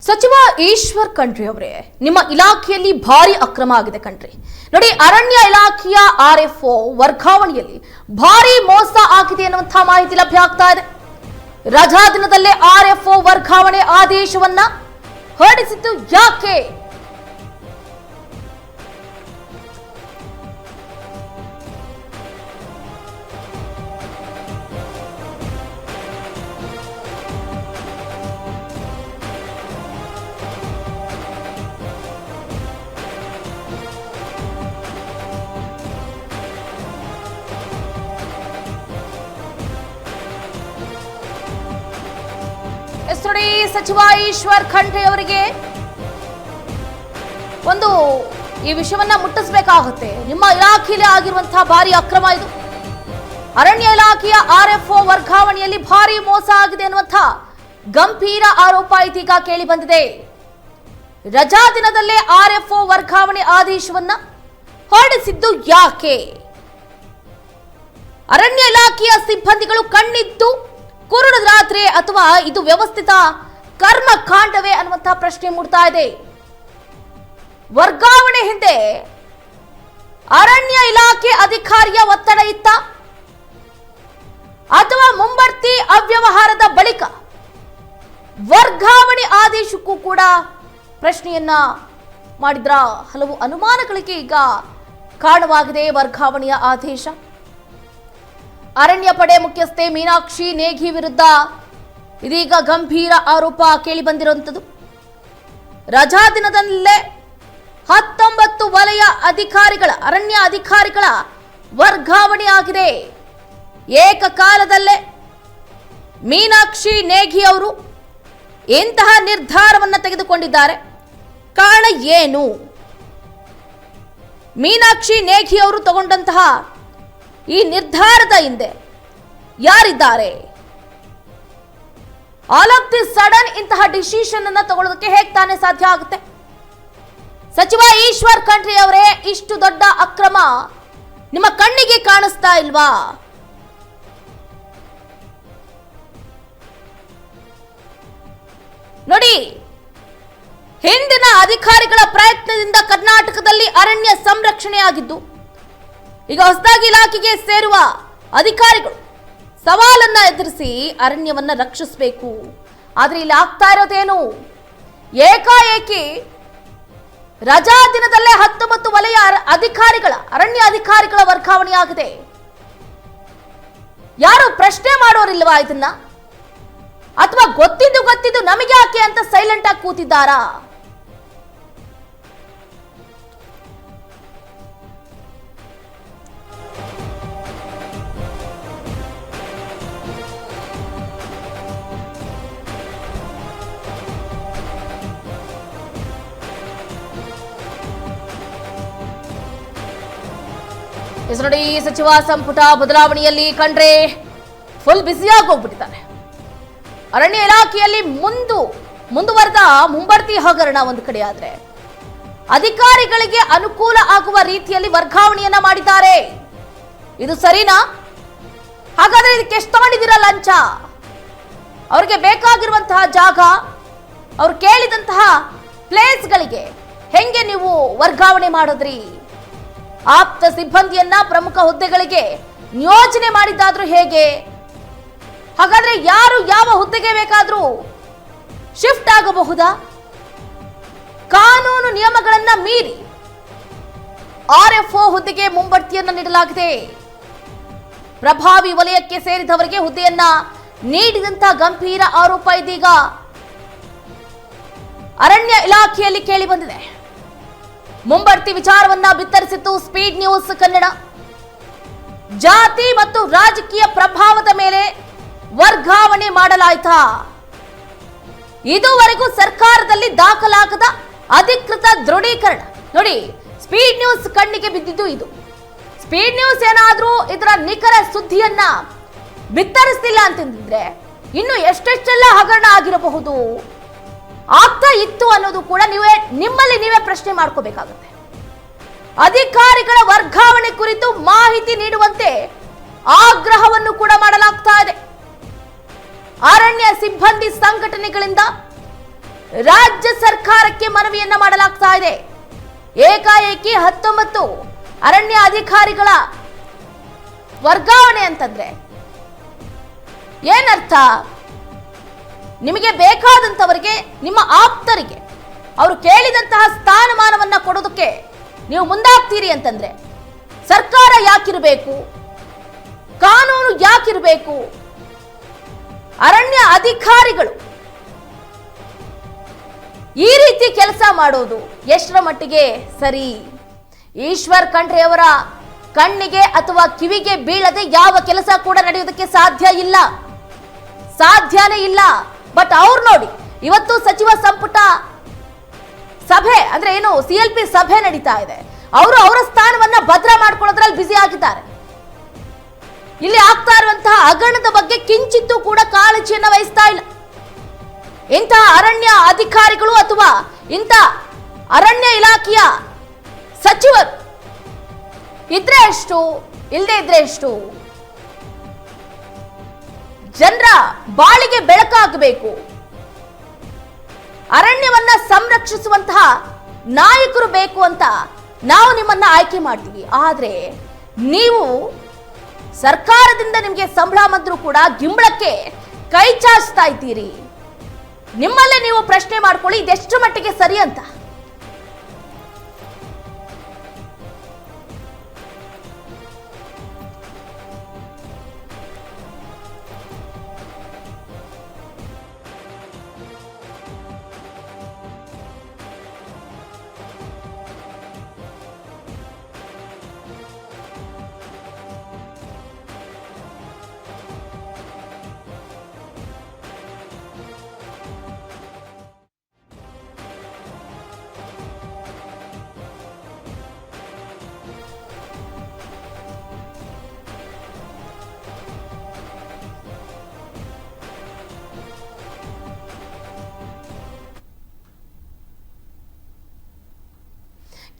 ಸಚಿವ ಈಶ್ವರ್ ಖಂಡ್ರೆ ಅವರೇ, ನಿಮ್ಮ ಇಲಾಖೆಯಲ್ಲಿ ಭಾರಿ ಅಕ್ರಮ ಆಗಿದೆ ಕಣ್ರಿ. ನೋಡಿ, ಅರಣ್ಯ ಇಲಾಖೆಯ RFO ವರ್ಗಾವಣೆಯಲ್ಲಿ ಭಾರಿ ಮೋಸ ಆಗಿದೆ ಎನ್ನುವಂತಹ ಮಾಹಿತಿ ಲಭ್ಯ ಆಗ್ತಾ ಇದೆ. ರಜಾ ದಿನದಲ್ಲೇ RFO ವರ್ಗಾವಣೆ ಆದೇಶವನ್ನ ಹೊರಡಿಸಿದ್ದು ಯಾಕೆ? ನೋಡಿ, ಸಚಿವ ಈಶ್ವರ್ ಖಂಡ್ರೆ ಅವರಿಗೆ ಒಂದು ಈ ವಿಷಯವನ್ನ ಮುಟ್ಟಿಸಬೇಕಾಗುತ್ತೆ. ನಿಮ್ಮ ಇಲಾಖೆಯಲ್ಲಿ ಆಗಿರುವಂತಹ ಭಾರಿ ಅಕ್ರಮ ಇದು. ಅರಣ್ಯ ಇಲಾಖೆಯ RFO ವರ್ಗಾವಣೆಯಲ್ಲಿ ಭಾರಿ ಮೋಸ ಆಗಿದೆ ಅನ್ನುವಂತಹ ಗಂಭೀರ ಆರೋಪ ಇದೀಗ ಕೇಳಿ ಬಂದಿದೆ. ರಜಾ ದಿನದಲ್ಲೇ RFO ವರ್ಗಾವಣೆ ಆದೇಶವನ್ನ ಹೊರಡಿಸಿದ್ದು ಯಾಕೆ? ಅರಣ್ಯ ಇಲಾಖೆಯ ಸಿಬ್ಬಂದಿಗಳು ಕಣ್ಣಿದ್ದು ಕುರುಡದ ರಾತ್ರಿ ಅಥವಾ ಇದು ವ್ಯವಸ್ಥಿತ ಕರ್ಮಕಾಂಡವೇ ಅನ್ನುವಂತಹ ಪ್ರಶ್ನೆ ಮೂಡ್ತಾ ಇದೆ. ವರ್ಗಾವಣೆ ಹಿಂದೆ ಅರಣ್ಯ ಇಲಾಖೆ ಅಧಿಕಾರಿಯ ಒತ್ತಡ ಇತ್ತ ಅಥವಾ ಮುಂಬಡ್ತಿ ಅವ್ಯವಹಾರದ ಬಳಿಕ ವರ್ಗಾವಣೆ ಆದೇಶಕ್ಕೂ ಕೂಡ ಪ್ರಶ್ನೆಯನ್ನ ಮಾಡಿದ್ರ? ಹಲವು ಅನುಮಾನಗಳಿಗೆ ಈಗ ಕಾರಣವಾಗಿದೆ ವರ್ಗಾವಣೆಯ ಆದೇಶ. ಅರಣ್ಯ ಪಡೆ ಮುಖ್ಯಸ್ಥೆ ಮೀನಾಕ್ಷಿ ನೇಘಿ ವಿರುದ್ಧ ಇದೀಗ ಗಂಭೀರ ಆರೋಪ ಕೇಳಿ ಬಂದಿರುವಂಥದ್ದು. ರಜಾ ದಿನದಲ್ಲೇ 19 ವಲಯ ಅಧಿಕಾರಿಗಳ ಅರಣ್ಯ ಅಧಿಕಾರಿಗಳ ವರ್ಗಾವಣೆ ಆಗಿದೆ. ಏಕಕಾಲದಲ್ಲೇ ಮೀನಾಕ್ಷಿ ನೇಘಿ ಅವರು ಇಂತಹ ನಿರ್ಧಾರವನ್ನು ತೆಗೆದುಕೊಂಡಿದ್ದಾರೆ. ಕಾರಣ ಏನು? ಮೀನಾಕ್ಷಿ ನೇಘಿ ಅವರು ತಗೊಂಡಂತಹ ಈ ನಿರ್ಧಾರದ ಹಿಂದೆ ಯಾರಿದ್ದಾರೆ? ಆಲ್ ಆಫ್ ದಿ ಸಡನ್ ಇಂತಹ ಡಿಸಿಷನ್ ಅನ್ನ ತಗೊಳ್ಳೋದಕ್ಕೆ ಹೇಗೆ ತಾನೇ ಸಾಧ್ಯ ಆಗುತ್ತೆ? ಸಚಿವ ಈಶ್ವರ್ ಖಂಡ್ರೆ ಅವರೇ, ಇಷ್ಟು ದೊಡ್ಡ ಅಕ್ರಮ ನಿಮ್ಮ ಕಣ್ಣಿಗೆ ಕಾಣಿಸ್ತಾ ಇಲ್ವಾ? ನೋಡಿ, ಹಿಂದಿನ ಅಧಿಕಾರಿಗಳ ಪ್ರಯತ್ನದಿಂದ ಕರ್ನಾಟಕದಲ್ಲಿ ಅರಣ್ಯ ಸಂರಕ್ಷಣೆ ಆಗಿದ್ದು, ಈಗ ಹೊಸದಾಗಿ ಇಲಾಖೆಗೆ ಸೇರುವ ಅಧಿಕಾರಿಗಳು ಸವಾಲನ್ನ ಎದುರಿಸಿ ಅರಣ್ಯವನ್ನ ರಕ್ಷಿಸಬೇಕು. ಆದ್ರೆ ಇಲ್ಲಿ ಆಗ್ತಾ ಇರೋದೇನು? ಏಕಾಏಕಿ ರಜಾ ದಿನದಲ್ಲೇ 19 ವಲಯ ಅಧಿಕಾರಿಗಳ ಅರಣ್ಯ ಅಧಿಕಾರಿಗಳ ವರ್ಗಾವಣೆ ಆಗಿದೆ. ಯಾರು ಪ್ರಶ್ನೆ ಮಾಡೋರಿಲ್ವಾ ಇದನ್ನ? ಅಥವಾ ಗೊತ್ತಿದ್ದು ನಮಗೆ ಯಾಕೆ ಅಂತ ಸೈಲೆಂಟ್ ಆಗಿ ಕೂತಿದ್ದಾರಾ? ನೋಡಿ, ಸಚಿವ ಸಂಪುಟ ಬದಲಾವಣೆಯಲ್ಲಿ ಖಂಡ್ರೆ ಫುಲ್ ಬ್ಯುಸಿಯಾಗಿ ಹೋಗ್ಬಿಟ್ಟಿದ್ದಾರೆ. ಅರಣ್ಯ ಇಲಾಖೆಯಲ್ಲಿ ಮುಂದುವರೆದ ಮುಂಬಡ್ತಿ ಹಗರಣ ಒಂದು ಕಡೆ ಆದ್ರೆ, ಅಧಿಕಾರಿಗಳಿಗೆ ಅನುಕೂಲ ಆಗುವ ರೀತಿಯಲ್ಲಿ ವರ್ಗಾವಣೆಯನ್ನ ಮಾಡಿದ್ದಾರೆ. ಇದು ಸರಿನಾ? ಹಾಗಾದ್ರೆ ಇದಕ್ಕೆ ಎಷ್ಟು ತಗೊಂಡಿದ್ದೀರಾ ಲಂಚ? ಅವ್ರಿಗೆ ಬೇಕಾಗಿರುವಂತಹ ಜಾಗ, ಅವ್ರು ಕೇಳಿದಂತಹ ಪ್ಲೇಸ್ಗಳಿಗೆ ಹೆಂಗೆ ನೀವು ವರ್ಗಾವಣೆ ಮಾಡಿದ್ರಿ? ಆಪ್ತ ಸಿಬ್ಬಂದಿಯನ್ನ ಪ್ರಮುಖ ಹುದ್ದೆಗಳಿಗೆ ನಿಯೋಜನೆ ಮಾಡಿದ್ದಾದ್ರೂ ಹೇಗೆ? ಹಾಗಾದ್ರೆ ಯಾರು ಯಾವ ಹುದ್ದೆಗೆ ಬೇಕಾದ್ರೂ ಶಿಫ್ಟ್ ಆಗಬಹುದಾ? ಕಾನೂನು ನಿಯಮಗಳನ್ನ ಮೀರಿ RFO ಹುದ್ದೆಗೆ ಮುಂಬಡ್ತಿಯನ್ನ ನೀಡಲಾಗಿದೆ. ಪ್ರಭಾವಿ ವಲಯಕ್ಕೆ ಸೇರಿದವರಿಗೆ ಹುದ್ದೆಯನ್ನ ನೀಡಿದಂತ ಗಂಭೀರ ಆರೋಪ ಇದೀಗ ಅರಣ್ಯ ಇಲಾಖೆಯಲ್ಲಿ ಕೇಳಿ ಬಂದಿದೆ. ಮುಂಬಡ್ತಿ ವಿಚಾರವನ್ನ ಬಿತ್ತರಿಸಿತ್ತು ಸ್ಪೀಡ್ ನ್ಯೂಸ್ ಕನ್ನಡ. ಜಾತಿ ಮತ್ತು ರಾಜಕೀಯ ಪ್ರಭಾವದ ಮೇಲೆ ವರ್ಗಾವಣೆ ಮಾಡಲಾಯಿತಾ? ಇದುವರೆಗೂ ಸರ್ಕಾರದಲ್ಲಿ ದಾಖಲಾಗದ ಅಧಿಕೃತ ದೃಢೀಕರಣ. ನೋಡಿ, ಸ್ಪೀಡ್ ನ್ಯೂಸ್ ಕಣ್ಣಿಗೆ ಬಿದ್ದಿದ್ದು ಇದು. ಸ್ಪೀಡ್ ನ್ಯೂಸ್ ಏನಾದ್ರೂ ಇದರ ನಿಖರ ಸುದ್ದಿಯನ್ನ ಬಿತ್ತರಿಸಲಿಲ್ಲ ಅಂತಂದ್ರೆ ಇನ್ನು ಎಷ್ಟೆಷ್ಟೆಲ್ಲ ಹಗರಣ ಆಗಿರಬಹುದು, ಆಗ್ತಾ ಇತ್ತು ಅನ್ನೋದು ಕೂಡ ನಿಮ್ಮಲ್ಲಿ ನೀವೇ ಪ್ರಶ್ನೆ ಮಾಡ್ಕೋಬೇಕಾಗುತ್ತೆ. ಅಧಿಕಾರಿಗಳ ವರ್ಗಾವಣೆ ಕುರಿತು ಮಾಹಿತಿ ನೀಡುವಂತೆ ಆಗ್ರಹವನ್ನು ಕೂಡ ಮಾಡಲಾಗ್ತಾ ಇದೆ. ಅರಣ್ಯ ಸಿಬ್ಬಂದಿ ಸಂಘಟನೆಗಳಿಂದ ರಾಜ್ಯ ಸರ್ಕಾರಕ್ಕೆ ಮನವಿಯನ್ನ ಮಾಡಲಾಗ್ತಾ ಇದೆ. ಏಕಾಏಕಿ 19 ಅರಣ್ಯ ಅಧಿಕಾರಿಗಳ ವರ್ಗಾವಣೆ ಅಂತಂದ್ರೆ ಏನರ್ಥ? ನಿಮಗೆ ಬೇಕಾದಂತವರಿಗೆ, ನಿಮ್ಮ ಆಪ್ತರಿಗೆ ಅವರು ಕೇಳಿದಂತಹ ಸ್ಥಾನಮಾನವನ್ನ ಕೊಡೋದಕ್ಕೆ ನೀವು ಮುಂದಾಗ್ತೀರಿ ಅಂತಂದ್ರೆ ಸರ್ಕಾರ ಯಾಕಿರಬೇಕು? ಕಾನೂನು ಯಾಕಿರಬೇಕು? ಅರಣ್ಯ ಅಧಿಕಾರಿಗಳು ಈ ರೀತಿ ಕೆಲಸ ಮಾಡೋದು ಎಷ್ಟರ ಮಟ್ಟಿಗೆ ಸರಿ? ಈಶ್ವರ್ ಖಂಡ್ರೆ ಅವರ ಕಣ್ಣಿಗೆ ಅಥವಾ ಕಿವಿಗೆ ಬೀಳದೆ ಯಾವ ಕೆಲಸ ಕೂಡ ನಡೆಯೋದಕ್ಕೆ ಸಾಧ್ಯನೇ ಇಲ್ಲ. ಬಟ್ ಅವ್ರು ನೋಡಿ, ಇವತ್ತು ಸಚಿವ ಸಂಪುಟ ಸಭೆ ಅಂದ್ರೆ ಏನು, CLP ಸಭೆ ನಡೀತಾ ಇದೆ. ಅವರು ಅವರ ಸ್ಥಾನವನ್ನ ಭದ್ರ ಮಾಡ್ಕೊಳ್ಳೋದ್ರಲ್ಲಿ ಬ್ಯುಸಿ ಆಗಿದ್ದಾರೆ. ಇಲ್ಲಿ ಆಗ್ತಾ ಇರುವಂತಹ ಹಗರಣದ ಬಗ್ಗೆ ಕಿಂಚಿತ್ತೂ ಕೂಡ ಕಾಳಜಿಯನ್ನ ವಹಿಸ್ತಾ ಇಲ್ಲ. ಇಂತಹ ಅರಣ್ಯ ಅಧಿಕಾರಿಗಳು ಅಥವಾ ಇಂಥ ಅರಣ್ಯ ಇಲಾಖೆಯ ಸಚಿವರು ಇದ್ರೆ ಎಷ್ಟು, ಇಲ್ಲದೆ ಇದ್ರೆ ಎಷ್ಟು? ಜನರ ಬಾಳಿಗೆ ಬೆಳಕಾಗಬೇಕು. ಅರಣ್ಯವನ್ನ ಸಂರಕ್ಷಿಸುವಂತಹ ನಾಯಕರು ಬೇಕು ಅಂತ ನಾವು ನಿಮ್ಮನ್ನ ಆಯ್ಕೆ ಮಾಡ್ತೀವಿ. ಆದ್ರೆ ನೀವು ಸರ್ಕಾರದಿಂದ ನಿಮಗೆ ಸಂಬಳ ಬಂದ್ರೂ ಕೂಡ ಗಿಂಬಳಕ್ಕೆ ಕೈ ಚಾಚ್ತಾ ಇದ್ದೀರಿ. ನಿಮ್ಮಲ್ಲೇ ನೀವು ಪ್ರಶ್ನೆ ಮಾಡ್ಕೊಳ್ಳಿ, ಇದೆಷ್ಟು ಮಟ್ಟಿಗೆ ಸರಿ ಅಂತ.